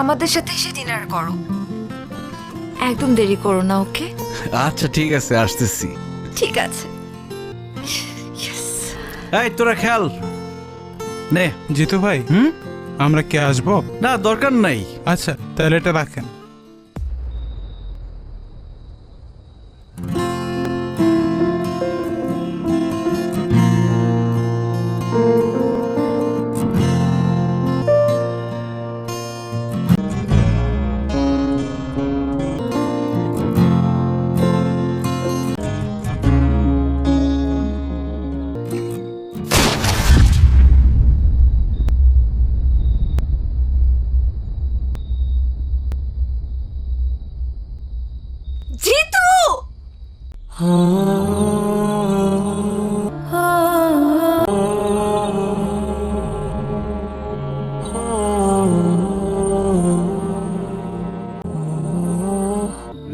আমাদের সাথে এসে ডিনার করো, একদম দেরি করো না, ওকে? আচ্ছা ঠিক আছে, আসতেছি। ঠিক আছে। এই তোরা খেয়াল নে। জিতু ভাই, আমরা কি আসবো? না, দরকার নাই। আচ্ছা তাহলে এটা রাখেন। জিতু!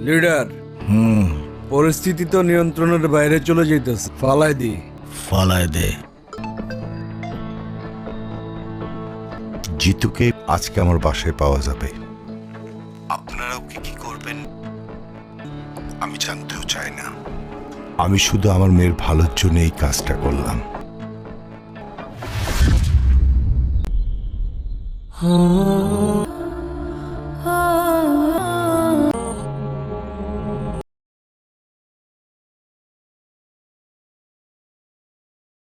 লিডার, পরিস্থিতি তো নিয়ন্ত্রণের বাইরে চলে যেতেছে, ফালাই দি। ফালায় দে। জিতুকে আজকে আমার বাসায় পাওয়া যাবে। আপনারা ওকে কি করবেন আমি জানতেও চাই না। আমি শুধু আমার মেয়ের ভালোর জন্য এই কাজটা করলাম।